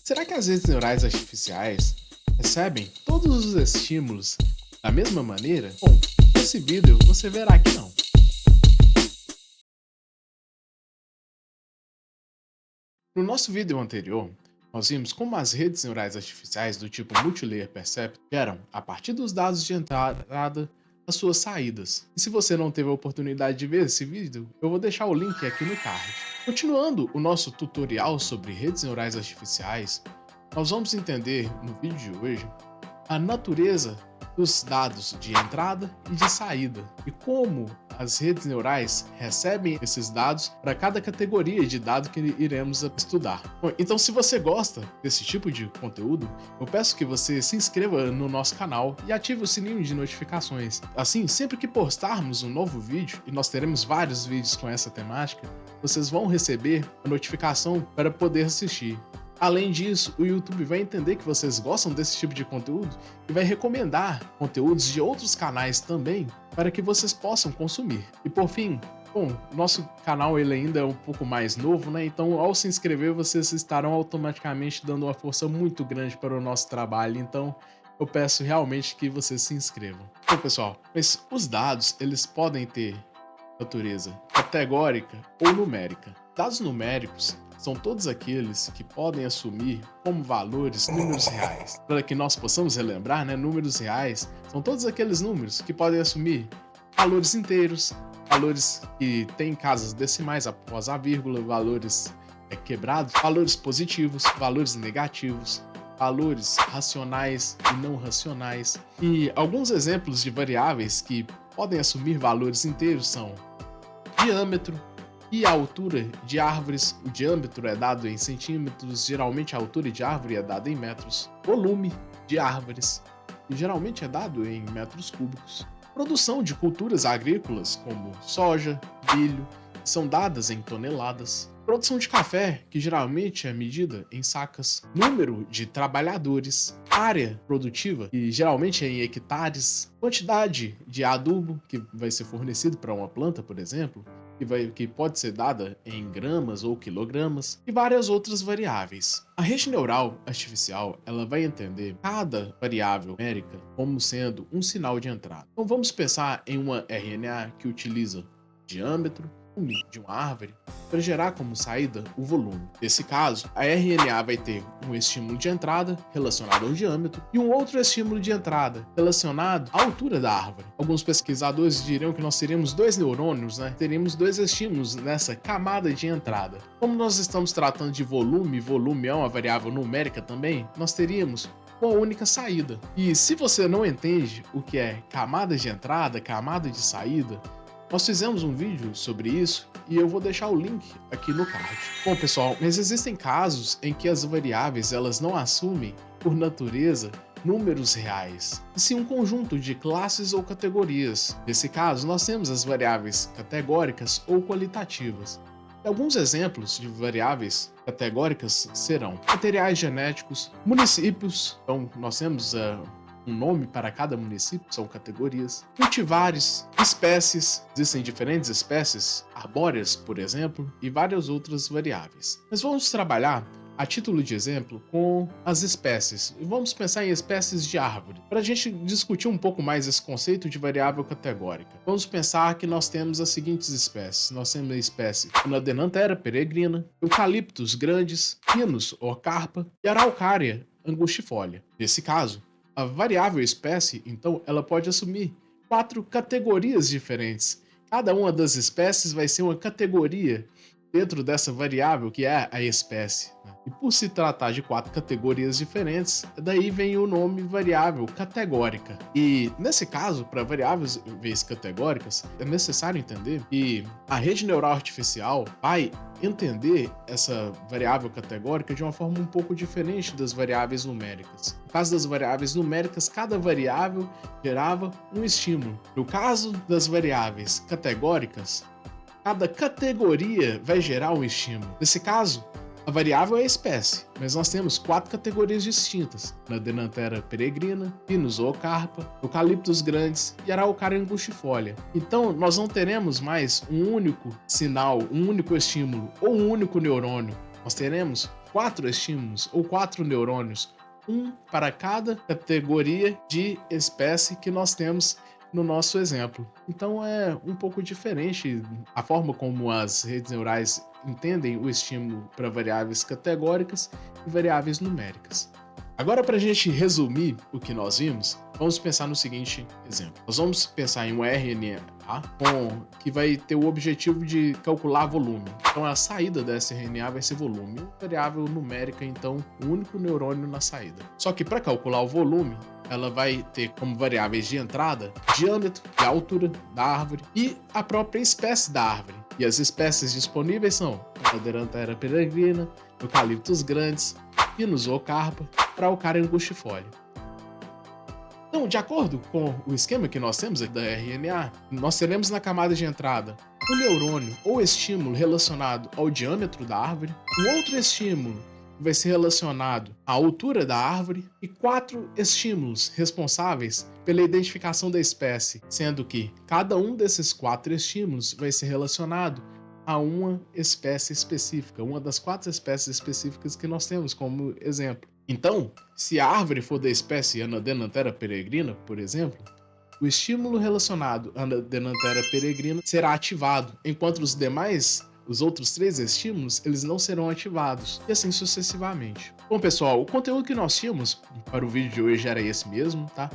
Será que as redes neurais artificiais recebem todos os estímulos da mesma maneira? Bom, nesse vídeo você verá que não. No nosso vídeo anterior, nós vimos como as redes neurais artificiais do tipo Multilayer Perception geram, a partir dos dados de entrada, as suas saídas. E se você não teve a oportunidade de ver esse vídeo, eu vou deixar o link aqui no card. Continuando o nosso tutorial sobre redes neurais artificiais, nós vamos entender no vídeo de hoje a natureza dos dados de entrada e de saída e como as redes neurais recebem esses dados para cada categoria de dado que iremos estudar. Bom, então, se você gosta desse tipo de conteúdo, eu peço que você se inscreva no nosso canal e ative o sininho de notificações. Assim, sempre que postarmos um novo vídeo, e nós teremos vários vídeos com essa temática, vocês vão receber a notificação para poder assistir. Além disso, o YouTube vai entender que vocês gostam desse tipo de conteúdo e vai recomendar conteúdos de outros canais também para que vocês possam consumir. E por fim, bom, nosso canal ele ainda é um pouco mais novo, né? Então, ao se inscrever, vocês estarão automaticamente dando uma força muito grande para o nosso trabalho. Então, eu peço realmente que vocês se inscrevam. Bom, pessoal, mas os dados, eles podem ter natureza categórica ou numérica. Dados numéricos são todos aqueles que podem assumir como valores números reais. Para que nós possamos relembrar, né, números reais são todos aqueles números que podem assumir valores inteiros, valores que têm casas decimais após a vírgula, valores quebrados, valores positivos, valores negativos, valores racionais e não racionais. E alguns exemplos de variáveis que podem assumir valores inteiros são diâmetro e a altura de árvores. O diâmetro é dado em centímetros, geralmente a altura de árvore é dada em metros. Volume de árvores, que geralmente é dado em metros cúbicos. Produção de culturas agrícolas como soja, milho, que são dadas em toneladas. Produção de café, que geralmente é medida em sacas. Número de trabalhadores. Área produtiva, que geralmente é em hectares. Quantidade de adubo que vai ser fornecido para uma planta, por exemplo, que pode ser dada em gramas ou quilogramas, e várias outras variáveis. A rede neural artificial ela vai entender cada variável numérica como sendo um sinal de entrada. Então vamos pensar em uma RNA que utiliza diâmetro de uma árvore para gerar como saída o volume. Nesse caso, a RNA vai ter um estímulo de entrada relacionado ao diâmetro e um outro estímulo de entrada relacionado à altura da árvore. Alguns pesquisadores diriam que nós teríamos dois neurônios, né? Teríamos dois estímulos nessa camada de entrada. Como nós estamos tratando de volume, volume é uma variável numérica também, nós teríamos uma única saída. E se você não entende o que é camada de entrada, camada de saída, nós fizemos um vídeo sobre isso e eu vou deixar o link aqui no card. Bom, pessoal, mas existem casos em que as variáveis elas não assumem, por natureza, números reais, e sim um conjunto de classes ou categorias. Nesse caso, nós temos as variáveis categóricas ou qualitativas. E alguns exemplos de variáveis categóricas serão materiais genéticos, municípios, então nós temos um nome para cada município, são categorias. Cultivares, espécies, existem diferentes espécies arbóreas, por exemplo, e várias outras variáveis. Mas vamos trabalhar, a título de exemplo, com as espécies. E vamos pensar em espécies de árvore. Para a gente discutir um pouco mais esse conceito de variável categórica, vamos pensar que nós temos as seguintes espécies. Nós temos a espécie Anadenanthera peregrina, eucaliptos grandes, pinus ou carpa e araucária angustifolia. Nesse caso, a variável espécie, então, ela pode assumir 4 categorias diferentes. Cada uma das espécies vai ser uma categoria dentro dessa variável que é a espécie. E por se tratar de 4 categorias diferentes, daí vem o nome variável categórica. E nesse caso, para variáveis categóricas, é necessário entender que a rede neural artificial vai entender essa variável categórica de uma forma um pouco diferente das variáveis numéricas. No caso das variáveis numéricas, cada variável gerava um estímulo. No caso das variáveis categóricas, cada categoria vai gerar um estímulo. Nesse caso, a variável é a espécie, mas nós temos 4 categorias distintas: Anadenanthera peregrina, Pinus ou carpa, eucaliptos grandes e araucária angustifolia. Então, nós não teremos mais um único sinal, um único estímulo ou um único neurônio. Nós teremos 4 estímulos ou 4 neurônios, um para cada categoria de espécie que nós temos no nosso exemplo. Então é um pouco diferente a forma como as redes neurais entendem o estímulo para variáveis categóricas e variáveis numéricas. Agora, para a gente resumir o que nós vimos, vamos pensar no seguinte exemplo. Nós vamos pensar em um RNA que vai ter o objetivo de calcular volume. Então, a saída dessa RNA vai ser volume, uma variável numérica, então, o único neurônio na saída. Só que para calcular o volume, ela vai ter como variáveis de entrada diâmetro e altura da árvore e a própria espécie da árvore. E as espécies disponíveis são Aderantera peregrina, Eucaliptus grandes, Pinus ocarpa, Araucaria angustifolia. Então, de acordo com o esquema que nós temos da RNA, nós teremos na camada de entrada um neurônio ou estímulo relacionado ao diâmetro da árvore, um outro estímulo que vai ser relacionado à altura da árvore e 4 estímulos responsáveis pela identificação da espécie, sendo que cada um desses 4 estímulos vai ser relacionado a uma espécie específica, uma das 4 espécies específicas que nós temos como exemplo. Então, se a árvore for da espécie Anadenanthera peregrina, por exemplo, o estímulo relacionado à Anadenanthera peregrina será ativado, enquanto os outros 3 estímulos, eles não serão ativados, e assim sucessivamente. Bom, pessoal, o conteúdo que nós tínhamos para o vídeo de hoje era esse mesmo, tá?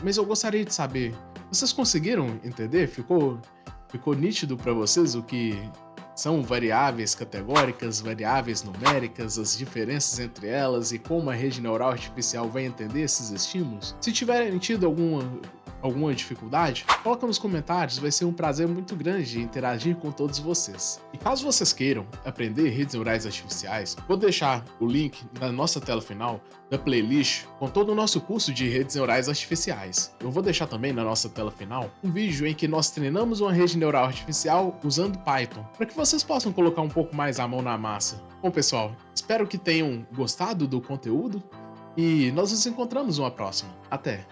Mas eu gostaria de saber, vocês conseguiram entender? Ficou nítido para vocês o que são variáveis categóricas, variáveis numéricas, as diferenças entre elas e como a rede neural artificial vai entender esses estímulos? Se tiverem tido alguma dificuldade, coloca nos comentários, vai ser um prazer muito grande interagir com todos vocês. E caso vocês queiram aprender redes neurais artificiais, vou deixar o link na nossa tela final da playlist com todo o nosso curso de redes neurais artificiais. Eu vou deixar também na nossa tela final um vídeo em que nós treinamos uma rede neural artificial usando Python, para que vocês possam colocar um pouco mais a mão na massa. Bom, pessoal, espero que tenham gostado do conteúdo e nós nos encontramos numa próxima. Até!